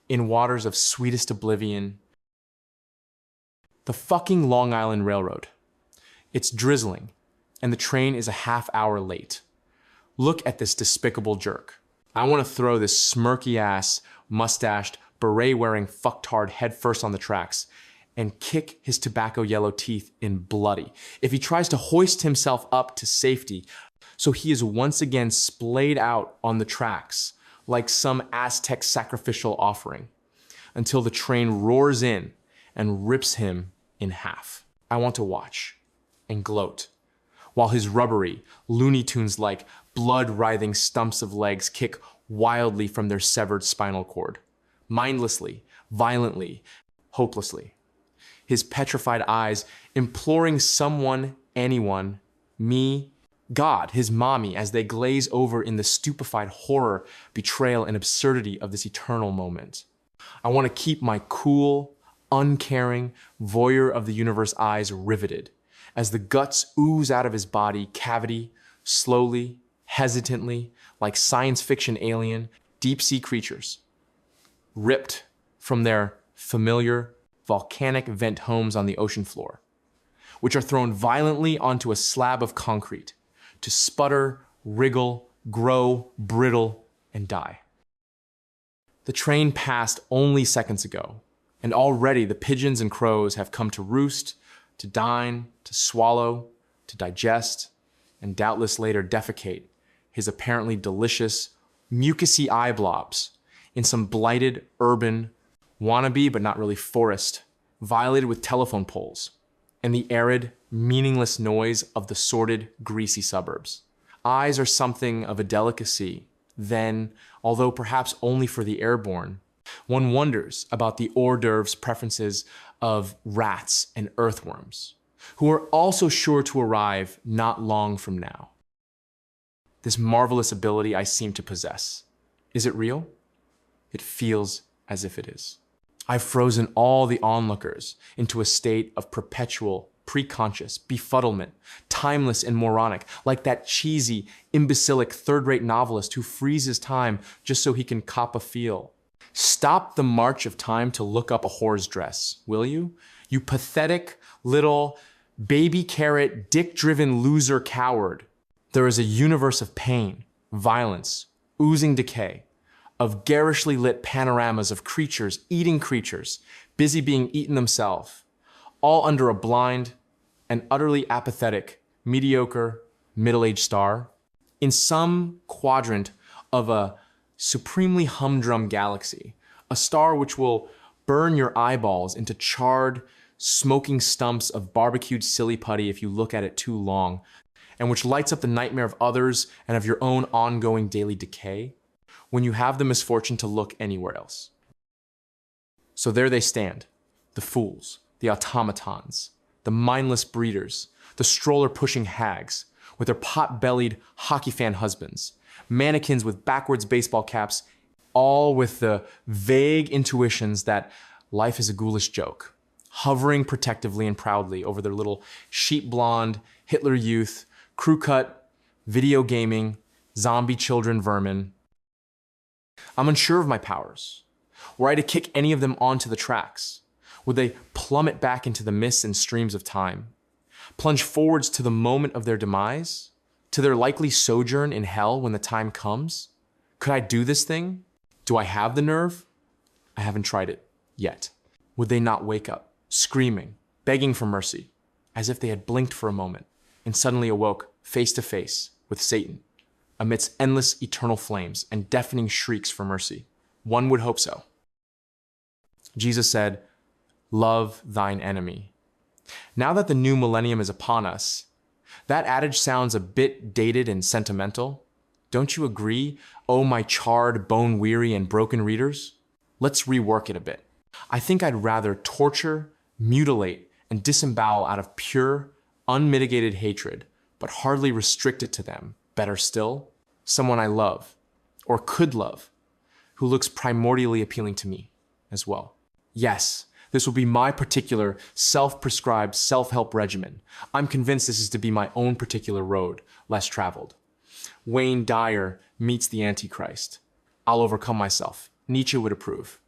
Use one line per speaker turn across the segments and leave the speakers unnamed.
in waters of sweetest oblivion. The fucking Long Island Railroad. It's drizzling, and the train is a half-hour late. Look at this despicable jerk. I want to throw this smirky-ass, mustached, beret-wearing fucktard headfirst on the tracks and kick his tobacco yellow teeth in bloody if he tries to hoist himself up to safety, so he is once again splayed out on the tracks like some Aztec sacrificial offering until the train roars in and rips him in half. I want to watch and gloat while his rubbery, Looney Tunes-like, blood-writhing stumps of legs kick wildly from their severed spinal cord, mindlessly, violently, hopelessly. His petrified eyes imploring someone, anyone, me, God, his mommy, as they glaze over in the stupefied horror, betrayal, and absurdity of this eternal moment. I want to keep my cool, uncaring, voyeur of the universe eyes riveted as the guts ooze out of his body cavity, slowly, hesitantly, like science fiction alien, deep-sea creatures, ripped from their familiar, volcanic vent homes on the ocean floor, which are thrown violently onto a slab of concrete to sputter, wriggle, grow, brittle, and die. The train passed only seconds ago, and already the pigeons and crows have come to roost, to dine, to swallow, to digest, and doubtless later defecate his apparently delicious, mucousy eye blobs in some blighted, urban, wannabe but not really forest, violated with telephone poles, and the arid, meaningless noise of the sordid, greasy suburbs. Eyes are something of a delicacy, then, although perhaps only for the airborne, one wonders about the hors d'oeuvres preferences of rats and earthworms, who are also sure to arrive not long from now. This marvelous ability I seem to possess. Is it real? It feels as if it is. I've frozen all the onlookers into a state of perpetual, preconscious befuddlement, timeless and moronic, like that cheesy, imbecilic third-rate novelist who freezes time just so he can cop a feel. Stop the march of time to look up a whore's dress, will you? You pathetic little baby carrot, dick-driven loser coward. There is a universe of pain, violence, oozing decay, of garishly lit panoramas of creatures eating creatures, busy being eaten themselves, all under a blind and utterly apathetic, mediocre, middle-aged star, in some quadrant of a supremely humdrum galaxy, a star which will burn your eyeballs into charred, smoking stumps of barbecued silly putty if you look at it too long, and which lights up the nightmare of others and of your own ongoing daily decay when you have the misfortune to look anywhere else. So there they stand, the fools, the automatons, the mindless breeders, the stroller-pushing hags, with their pot-bellied hockey fan husbands, mannequins with backwards baseball caps, all with the vague intuitions that life is a ghoulish joke, hovering protectively and proudly over their little sheep blonde, Hitler Youth, crew cut, video gaming, zombie children vermin. I'm unsure of my powers. Were I to kick any of them onto the tracks, would they plummet back into the mists and streams of time, plunge forwards to the moment of their demise, to their likely sojourn in hell when the time comes? Could I do this thing? Do I have the nerve? I haven't tried it yet. Would they not wake up, screaming, begging for mercy, as if they had blinked for a moment and suddenly awoke face to face with Satan, amidst endless eternal flames and deafening shrieks for mercy? One would hope so. Jesus said, "Love thine enemy." Now that the new millennium is upon us, that adage sounds a bit dated and sentimental. Don't you agree, oh my charred, bone-weary, and broken readers? Let's rework it a bit. I think I'd rather torture, mutilate, and disembowel out of pure, unmitigated hatred, but hardly restrict it to them. Better still, someone I love, or could love, who looks primordially appealing to me as well. Yes, this will be my particular self-prescribed self-help regimen. I'm convinced this is to be my own particular road, less traveled. Wayne Dyer meets the Antichrist. I'll overcome myself. Nietzsche would approve.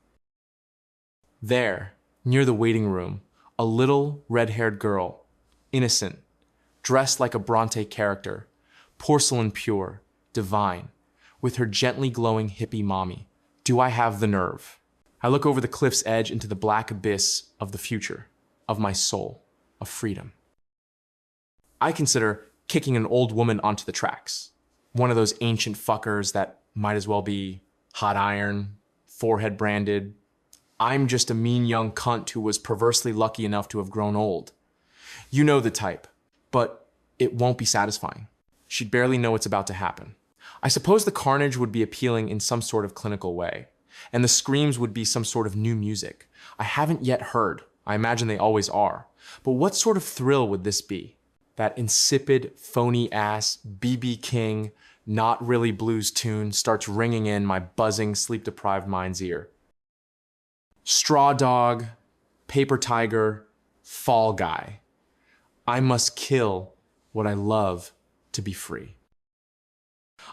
There, near the waiting room, a little red-haired girl, innocent, dressed like a Bronte character, porcelain pure, divine, with her gently glowing hippie mommy. Do I have the nerve? I look over the cliff's edge into the black abyss of the future, of my soul, of freedom. I consider kicking an old woman onto the tracks. One of those ancient fuckers that might as well be hot iron, forehead branded. I'm just a mean young cunt who was perversely lucky enough to have grown old. You know the type, but it won't be satisfying. She'd barely know what's about to happen. I suppose the carnage would be appealing in some sort of clinical way, and the screams would be some sort of new music I haven't yet heard. I imagine they always are. But what sort of thrill would this be? That insipid, phony-ass B.B. King, not really blues tune starts ringing in my buzzing, sleep-deprived mind's ear. Straw Dog, Paper Tiger, Fall Guy. I must kill what I love to be free.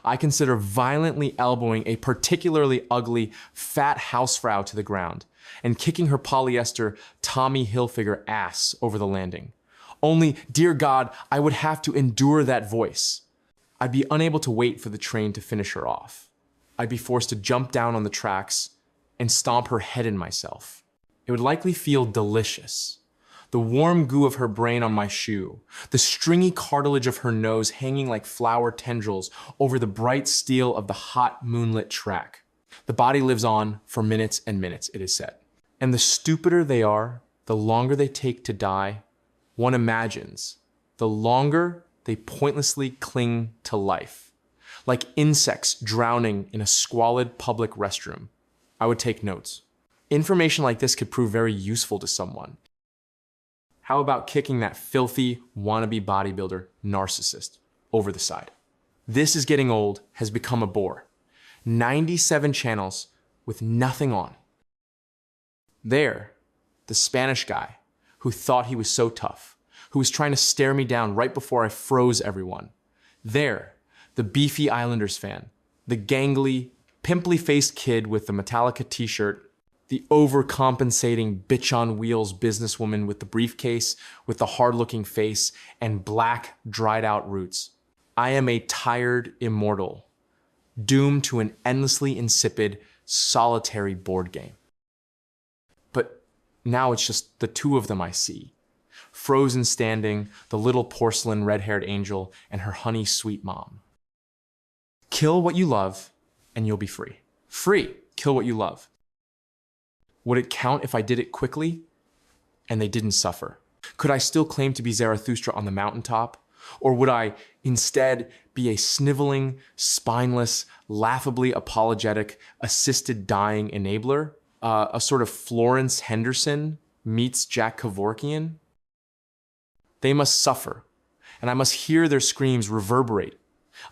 I consider violently elbowing a particularly ugly, fat housefrau to the ground and kicking her polyester Tommy Hilfiger ass over the landing. Only, dear God, I would have to endure that voice. I'd be unable to wait for the train to finish her off. I'd be forced to jump down on the tracks and stomp her head in myself. It would likely feel delicious. The warm goo of her brain on my shoe, the stringy cartilage of her nose hanging like flower tendrils over the bright steel of the hot moonlit track. The body lives on for minutes and minutes, it is said. And the stupider they are, the longer they take to die, one imagines, the longer they pointlessly cling to life. Like insects drowning in a squalid public restroom. I would take notes. Information like this could prove very useful to someone. How about kicking that filthy, wannabe bodybuilder narcissist over the side? This Is Getting Old has become a bore. 97 channels with nothing on. There, the Spanish guy who thought he was so tough, who was trying to stare me down right before I froze everyone. There, the beefy Islanders fan, the gangly, pimply-faced kid with the Metallica t-shirt, the overcompensating bitch-on-wheels businesswoman with the briefcase, with the hard-looking face, and black, dried-out roots. I am a tired immortal, doomed to an endlessly insipid, solitary board game. But now it's just the two of them I see. Frozen standing, the little porcelain red-haired angel, and her honey-sweet mom. Kill what you love, and you'll be free. Free, kill what you love. Would it count if I did it quickly and they didn't suffer? Could I still claim to be Zarathustra on the mountaintop? Or would I instead be a sniveling, spineless, laughably apologetic, assisted dying enabler? A sort of Florence Henderson meets Jack Kevorkian? They must suffer, and I must hear their screams reverberate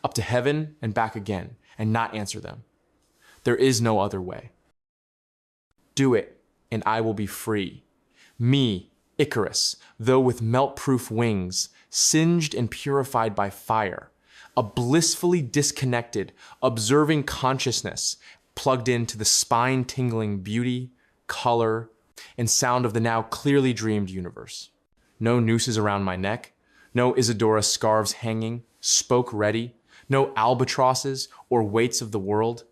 up to heaven and back again and not answer them. There is no other way. Do it, and I will be free. Me, Icarus, though with melt-proof wings, singed and purified by fire, a blissfully disconnected, observing consciousness plugged into the spine-tingling beauty, color, and sound of the now clearly dreamed universe. No nooses around my neck, no Isadora scarves hanging, spoke ready, no albatrosses or weights of the world,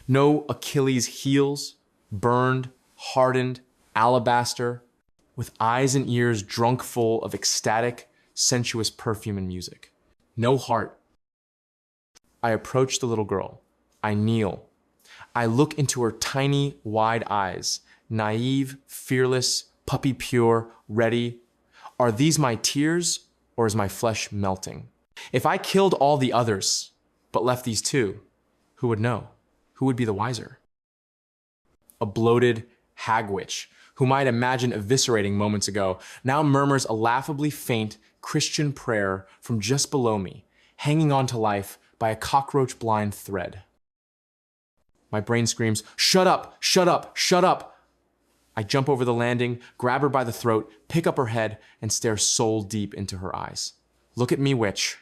no Achilles' heels, burned, hardened, alabaster, with eyes and ears drunk full of ecstatic, sensuous perfume and music. No heart. I approach the little girl. I kneel. I look into her tiny, wide eyes, naive, fearless, puppy pure, ready. Are these my tears, or is my flesh melting? If I killed all the others, but left these two, who would know? Who would be the wiser? A bloated hag witch, whom I had imagined eviscerating moments ago, now murmurs a laughably faint Christian prayer from just below me, hanging on to life by a cockroach-blind thread. My brain screams, "Shut up! Shut up! Shut up!" I jump over the landing, grab her by the throat, pick up her head, and stare soul deep into her eyes. Look at me, witch.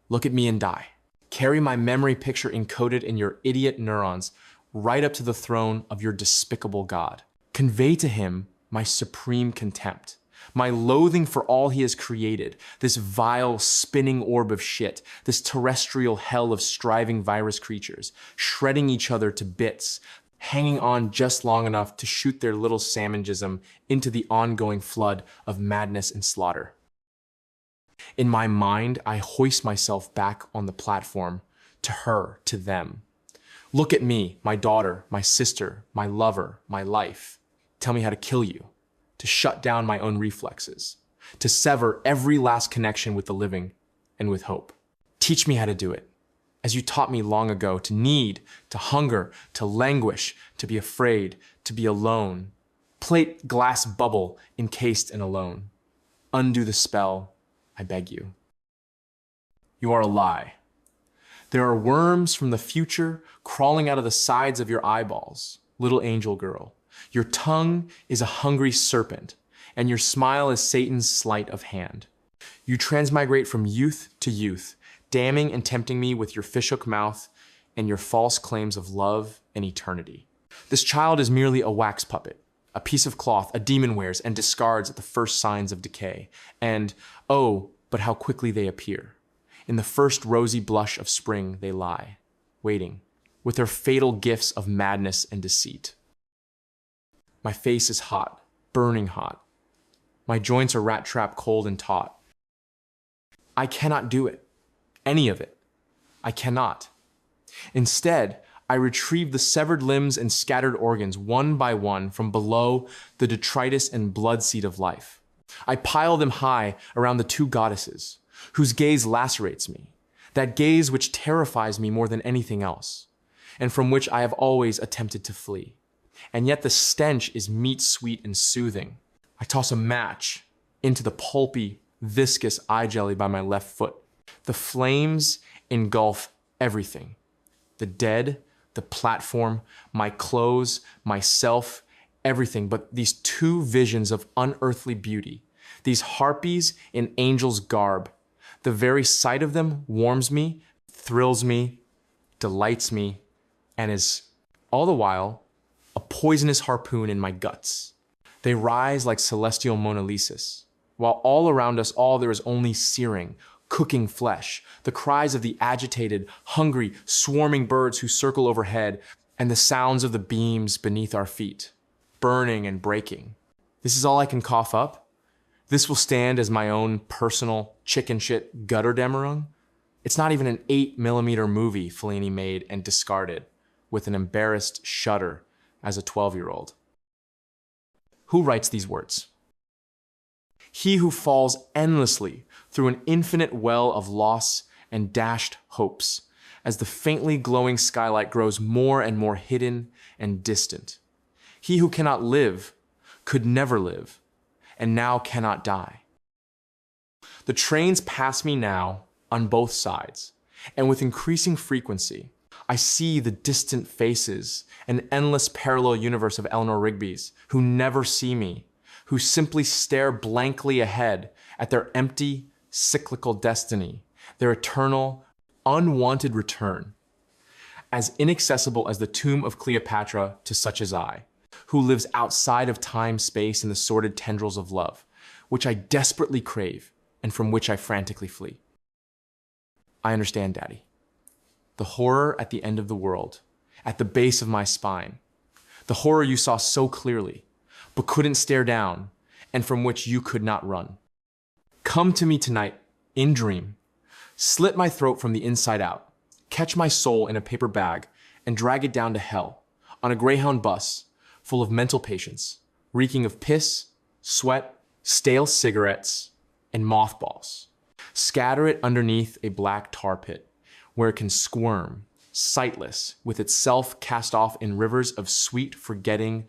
Look at me and die. Carry my memory picture encoded in your idiot neurons right up to the throne of your despicable God. Convey to him my supreme contempt, my loathing for all he has created, this vile spinning orb of shit, this terrestrial hell of striving virus creatures, shredding each other to bits, hanging on just long enough to shoot their little salmongism into the ongoing flood of madness and slaughter. In my mind, I hoist myself back on the platform, to her, to them. Look at me, my daughter, my sister, my lover, my life. Tell me how to kill you, to shut down my own reflexes, to sever every last connection with the living and with hope. Teach me how to do it, as you taught me long ago, to need, to hunger, to languish, to be afraid, to be alone. Plate glass bubble encased and alone. Undo the spell, I beg you. You are a lie. There are worms from the future crawling out of the sides of your eyeballs, little angel girl. Your tongue is a hungry serpent, and your smile is Satan's sleight of hand. You transmigrate from youth to youth, damning and tempting me with your fishhook mouth and your false claims of love and eternity. This child is merely a wax puppet, a piece of cloth a demon wears and discards at the first signs of decay. And, oh, but how quickly they appear. In the first rosy blush of spring they lie, waiting, with their fatal gifts of madness and deceit. My face is hot, burning hot. My joints are rat-trap cold and taut. I cannot do it, any of it. I cannot. Instead, I retrieve the severed limbs and scattered organs one by one from below the detritus and blood seed of life. I pile them high around the two goddesses, whose gaze lacerates me, that gaze which terrifies me more than anything else, and from which I have always attempted to flee. And yet the stench is meat sweet and soothing. I toss a match into the pulpy, viscous eye jelly by my left foot. The flames engulf everything. The dead, the platform, my clothes, myself, everything but these two visions of unearthly beauty, these harpies in angel's garb. The very sight of them warms me, thrills me, delights me, and is, all the while, a poisonous harpoon in my guts. They rise like celestial Mona Lisas, while all around us all there is only searing, cooking flesh, the cries of the agitated, hungry, swarming birds who circle overhead, and the sounds of the beams beneath our feet, burning and breaking. This is all I can cough up? This will stand as my own personal chicken shit gutter demerung? It's not even an 8mm movie Fellini made and discarded with an embarrassed shudder as a 12-year-old. Who writes these words? He who falls endlessly through an infinite well of loss and dashed hopes as the faintly glowing skylight grows more and more hidden and distant. He who cannot live, could never live, and now cannot die. The trains pass me now on both sides, and with increasing frequency, I see the distant faces, an endless parallel universe of Eleanor Rigby's, who never see me, who simply stare blankly ahead at their empty, cyclical destiny, their eternal, unwanted return, as inaccessible as the tomb of Cleopatra to such as I, who lives outside of time, space, and the sordid tendrils of love, which I desperately crave and from which I frantically flee. I understand, Daddy. The horror at the end of the world, at the base of my spine, the horror you saw so clearly, but couldn't stare down, and from which you could not run. Come to me tonight, in dream, slit my throat from the inside out, catch my soul in a paper bag, and drag it down to hell, on a Greyhound bus, full of mental patients, reeking of piss, sweat, stale cigarettes, and mothballs. Scatter it underneath a black tar pit, where it can squirm, sightless, with itself cast off in rivers of sweet, forgetting,